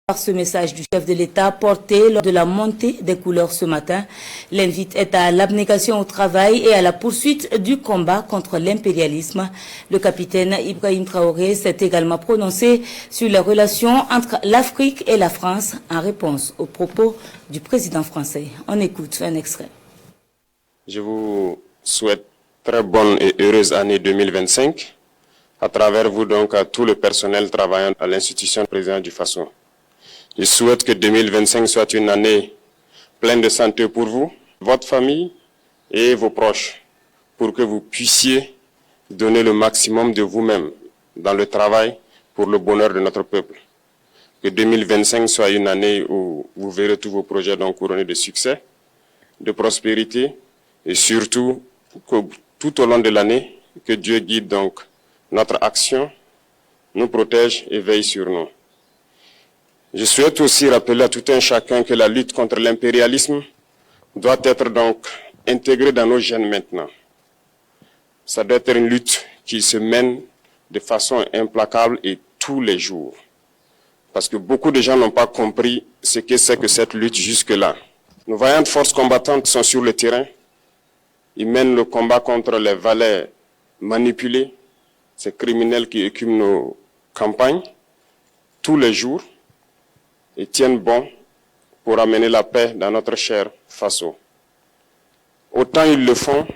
Par ce message du chef de l'État porté lors de la montée des couleurs ce matin, l'invite est à l'abnégation au travail et à la poursuite du combat contre l'impérialisme. Le capitaine Ibrahim Traoré s'est également prononcé sur les relations entre l'Afrique et la France en réponse aux propos du président français. On écoute un extrait. Je vous souhaite très bonne et heureuse année 2025 à travers vous donc à tout le personnel travaillant à l'institution président du Faso. Je souhaite que 2025 soit une année pleine de santé pour vous, votre famille et vos proches, pour que vous puissiez donner le maximum de vous-même dans le travail pour le bonheur de notre peuple. Que 2025 soit une année où vous verrez tous vos projets donc couronnés de succès, de prospérité et surtout que tout au long de l'année, que Dieu guide donc notre action, nous protège et veille sur nous. Je souhaite aussi rappeler à tout un chacun que la lutte contre l'impérialisme doit être donc intégrée dans nos gènes maintenant. Ça doit être une lutte qui se mène de façon implacable et tous les jours. Parce que beaucoup de gens n'ont pas compris ce que c'est que cette lutte jusque-là. Nos vaillantes forces combattantes sont sur le terrain. Ils mènent le combat contre les valets manipulés, ces criminels qui écument nos campagnes tous les jours et tiennent bon pour amener la paix dans notre cher Faso. Autant ils le font,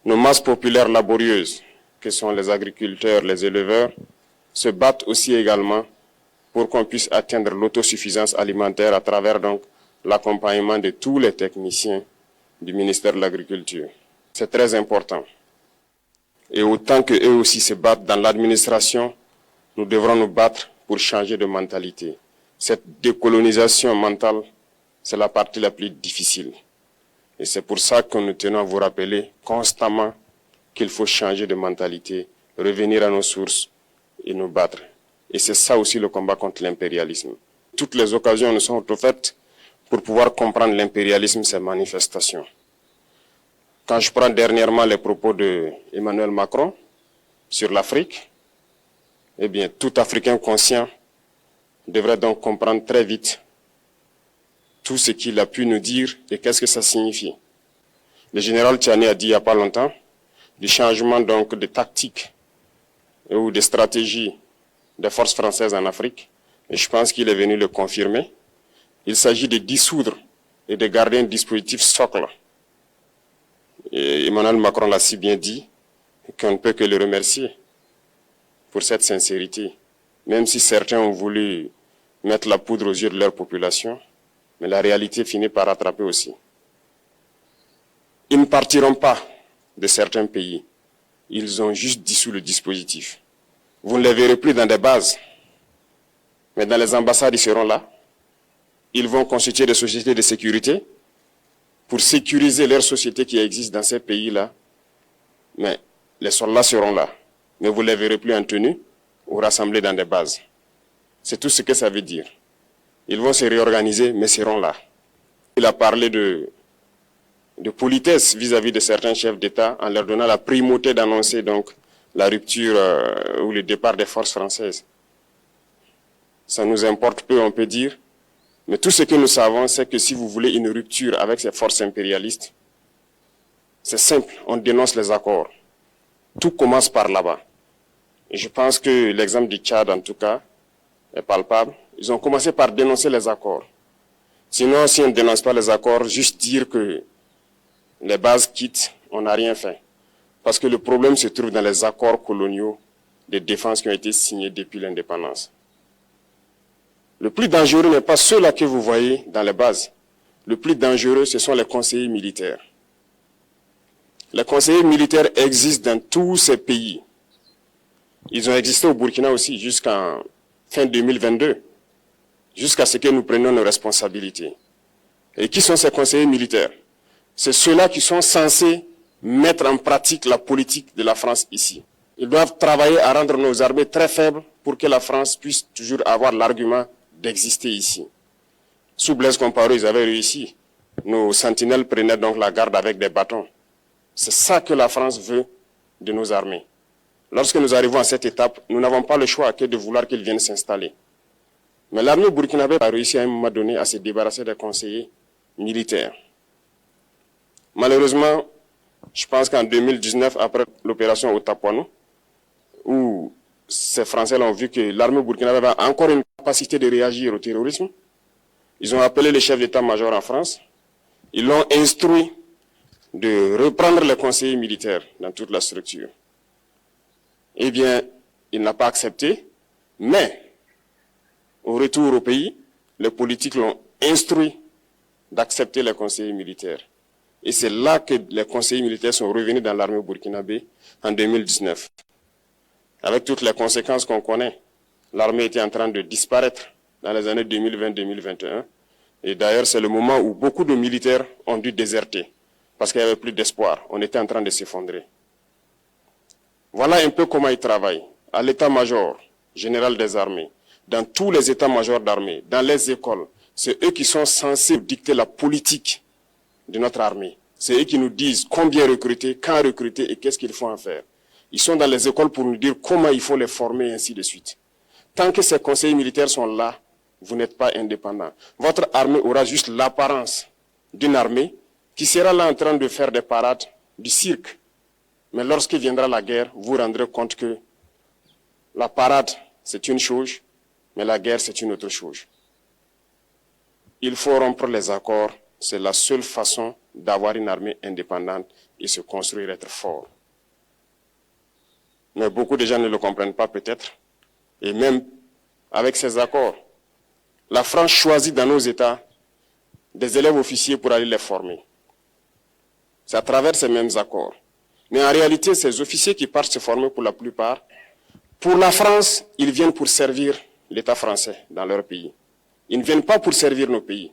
nos masses populaires laborieuses, que sont les agriculteurs, les éleveurs, se battent aussi également pour qu'on puisse atteindre l'autosuffisance alimentaire à travers donc l'accompagnement de tous les techniciens du ministère de l'Agriculture. C'est très important. Et autant qu'eux aussi se battent dans l'administration, nous devrons nous battre pour changer de mentalité. Cette décolonisation mentale, c'est la partie la plus difficile. Et c'est pour ça que nous tenons à vous rappeler constamment qu'il faut changer de mentalité, revenir à nos sources et nous battre. Et c'est ça aussi le combat contre l'impérialisme. Toutes les occasions nous sont offertes pour pouvoir comprendre l'impérialisme, ses manifestations. Quand je prends dernièrement les propos de Emmanuel Macron sur l'Afrique, eh bien, tout Africain conscient devrait donc comprendre très vite tout ce qu'il a pu nous dire et qu'est-ce que ça signifie. Le général Tchiani a dit il n'y a pas longtemps du changement donc de tactique ou de stratégie des forces françaises en Afrique, et je pense qu'il est venu le confirmer. Il s'agit de dissoudre et de garder un dispositif socle. Et Emmanuel Macron l'a si bien dit qu'on ne peut que le remercier pour cette sincérité, même si certains ont voulu mettre la poudre aux yeux de leur population, mais la réalité finit par rattraper aussi. Ils ne partiront pas de certains pays, ils ont juste dissous le dispositif. Vous ne les verrez plus dans des bases, mais dans les ambassades, ils seront là. Ils vont constituer des sociétés de sécurité pour sécuriser leurs sociétés qui existent dans ces pays-là. Mais les soldats seront là, mais vous ne les verrez plus en tenue ou rassemblés dans des bases. C'est tout ce que ça veut dire. Ils vont se réorganiser, mais seront là. Il a parlé de politesse vis-à-vis de certains chefs d'État en leur donnant la primauté d'annoncer donc la rupture ou le départ des forces françaises. Ça nous importe peu, on peut dire, mais tout ce que nous savons, c'est que si vous voulez une rupture avec ces forces impérialistes, c'est simple, on dénonce les accords. Tout commence par là-bas. Et je pense que l'exemple du Tchad, en tout cas, est palpable. Ils ont commencé par dénoncer les accords. Sinon, si on ne dénonce pas les accords, juste dire que les bases quittent, on n'a rien fait. Parce que le problème se trouve dans les accords coloniaux de défense qui ont été signés depuis l'indépendance. Le plus dangereux n'est pas ceux-là que vous voyez dans les bases. Le plus dangereux, ce sont les conseillers militaires. Les conseillers militaires existent dans tous ces pays. Ils ont existé au Burkina aussi jusqu'en fin 2022, jusqu'à ce que nous prenions nos responsabilités. Et qui sont ces conseillers militaires? C'est ceux-là qui sont censés mettre en pratique la politique de la France ici. Ils doivent travailler à rendre nos armées très faibles pour que la France puisse toujours avoir l'argument d'exister ici. Sous Blaise Compaoré, ils avaient réussi. Nos sentinelles prenaient donc la garde avec des bâtons. C'est ça que la France veut de nos armées. Lorsque nous arrivons à cette étape, nous n'avons pas le choix que de vouloir qu'ils viennent s'installer. Mais l'armée burkinabé a réussi à un moment donné à se débarrasser des conseillers militaires. Malheureusement, je pense qu'en 2019, après l'opération au Tapuano, où ces Français ont vu que l'armée burkinabé avait encore une capacité de réagir au terrorisme, ils ont appelé le chef d'état-major en France, ils l'ont instruit de reprendre les conseillers militaires dans toute la structure. Eh bien, il n'a pas accepté, mais au retour au pays, les politiques l'ont instruit d'accepter les conseillers militaires. Et c'est là que les conseillers militaires sont revenus dans l'armée burkinabé en 2019. Avec toutes les conséquences qu'on connaît, l'armée était en train de disparaître dans les années 2020-2021. Et d'ailleurs, c'est le moment où beaucoup de militaires ont dû déserter parce qu'il n'y avait plus d'espoir. On était en train de s'effondrer. Voilà un peu comment ils travaillent. À l'état-major général des armées, dans tous les états-majors d'armée, dans les écoles, c'est eux qui sont censés dicter la politique de notre armée. C'est eux qui nous disent combien recruter, quand recruter et qu'est-ce qu'il faut en faire. Ils sont dans les écoles pour nous dire comment il faut les former et ainsi de suite. Tant que ces conseillers militaires sont là, vous n'êtes pas indépendant. Votre armée aura juste l'apparence d'une armée qui sera là en train de faire des parades, du cirque. Mais lorsque viendra la guerre, vous vous rendrez compte que la parade, c'est une chose, mais la guerre, c'est une autre chose. Il faut rompre les accords. C'est la seule façon d'avoir une armée indépendante et se construire, être fort. Mais beaucoup de gens ne le comprennent pas peut-être. Et même avec ces accords, la France choisit dans nos États des élèves officiers pour aller les former. C'est à travers ces mêmes accords. Mais en réalité, ces officiers qui partent se former pour la plupart, pour la France, ils viennent pour servir l'État français dans leur pays. Ils ne viennent pas pour servir nos pays.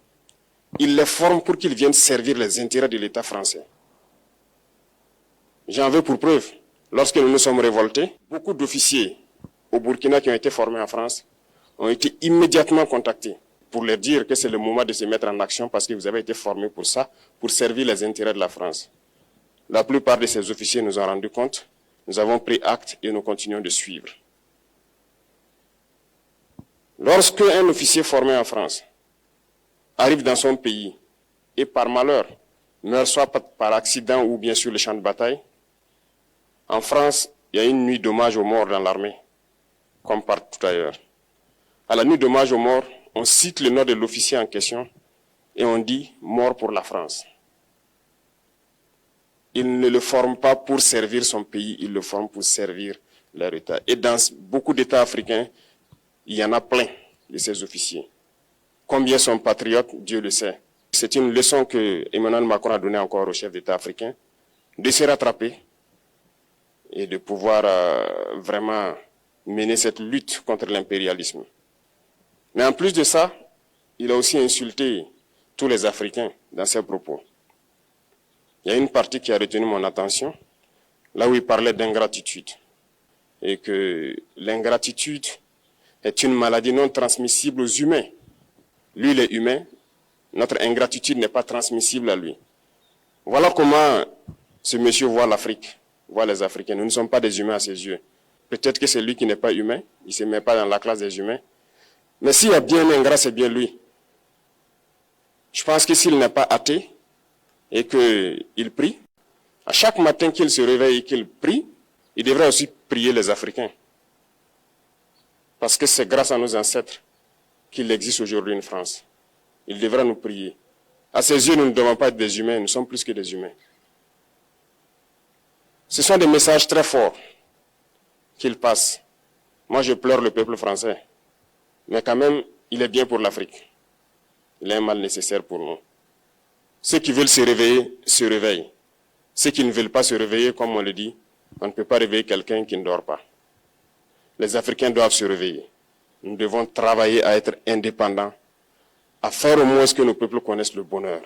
Ils les forment pour qu'ils viennent servir les intérêts de l'État français. J'en veux pour preuve. Lorsque nous nous sommes révoltés, beaucoup d'officiers au Burkina qui ont été formés en France ont été immédiatement contactés pour leur dire que c'est le moment de se mettre en action parce que vous avez été formés pour ça, pour servir les intérêts de la France. La plupart de ces officiers nous ont rendu compte, nous avons pris acte et nous continuons de suivre. Lorsque un officier formé en France arrive dans son pays et par malheur meurt soit par accident ou bien sur le champ de bataille, en France, il y a une nuit d'hommage aux morts dans l'armée, comme partout ailleurs. À la nuit d'hommage aux morts, on cite le nom de l'officier en question et on dit « mort pour la France ». Il ne le forme pas pour servir son pays, il le forme pour servir leur État. Et dans beaucoup d'États africains, il y en a plein de ces officiers. Combien sont patriotes, Dieu le sait. C'est une leçon que Emmanuel Macron a donnée encore au chef d'État africain, de se rattraper et de pouvoir vraiment mener cette lutte contre l'impérialisme. Mais en plus de ça, il a aussi insulté tous les Africains dans ses propos. Il y a une partie qui a retenu mon attention, là où il parlait d'ingratitude. Et que l'ingratitude est une maladie non transmissible aux humains. Lui, il est humain, notre ingratitude n'est pas transmissible à lui. Voilà comment ce monsieur voit l'Afrique, voit les Africains. Nous ne sommes pas des humains à ses yeux. Peut-être que c'est lui qui n'est pas humain, il ne se met pas dans la classe des humains. Mais s'il y a bien un ingrat, c'est bien lui. Je pense que s'il n'est pas athée et qu'il prie, à chaque matin qu'il se réveille et qu'il prie, il devrait aussi prier les Africains. Parce que c'est grâce à nos ancêtres qu'il existe aujourd'hui une France. Il devra nous prier. À ses yeux, nous ne devons pas être des humains, nous sommes plus que des humains. Ce sont des messages très forts qu'il passe. Moi, je pleure le peuple français. Mais quand même, il est bien pour l'Afrique. Il est un mal nécessaire pour nous. Ceux qui veulent se réveiller, se réveillent. Ceux qui ne veulent pas se réveiller, comme on le dit, on ne peut pas réveiller quelqu'un qui ne dort pas. Les Africains doivent se réveiller. Nous devons travailler à être indépendants, à faire au moins ce que nos peuples connaissent le bonheur.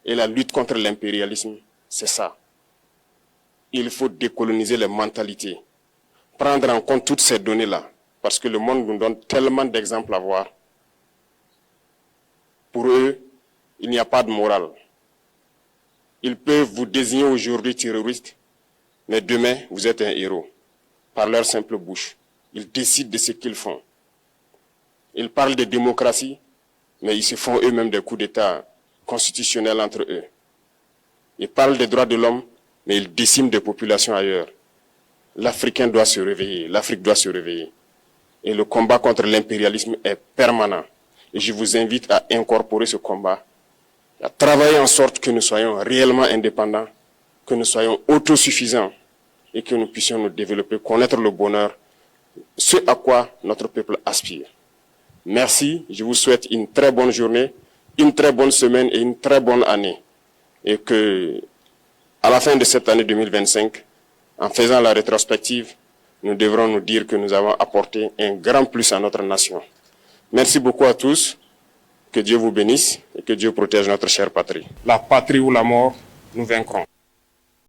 Et la lutte contre l'impérialisme, c'est ça. Il faut décoloniser les mentalités, prendre en compte toutes ces données-là, parce que le monde nous donne tellement d'exemples à voir. Pour eux, il n'y a pas de morale. Ils peuvent vous désigner aujourd'hui terroriste, mais demain, vous êtes un héros, par leur simple bouche. Ils décident de ce qu'ils font. Ils parlent de démocratie, mais ils se font eux-mêmes des coups d'État constitutionnels entre eux. Ils parlent des droits de l'homme, mais ils déciment des populations ailleurs. L'Africain doit se réveiller, l'Afrique doit se réveiller. Et le combat contre l'impérialisme est permanent. Et je vous invite à incorporer ce combat, à travailler en sorte que nous soyons réellement indépendants, que nous soyons autosuffisants et que nous puissions nous développer, connaître le bonheur, ce à quoi notre peuple aspire. Merci, je vous souhaite une très bonne journée, une très bonne semaine et une très bonne année. Et que, à la fin de cette année 2025, en faisant la rétrospective, nous devrons nous dire que nous avons apporté un grand plus à notre nation. Merci beaucoup à tous, que Dieu vous bénisse et que Dieu protège notre chère patrie. La patrie ou la mort, nous vaincrons.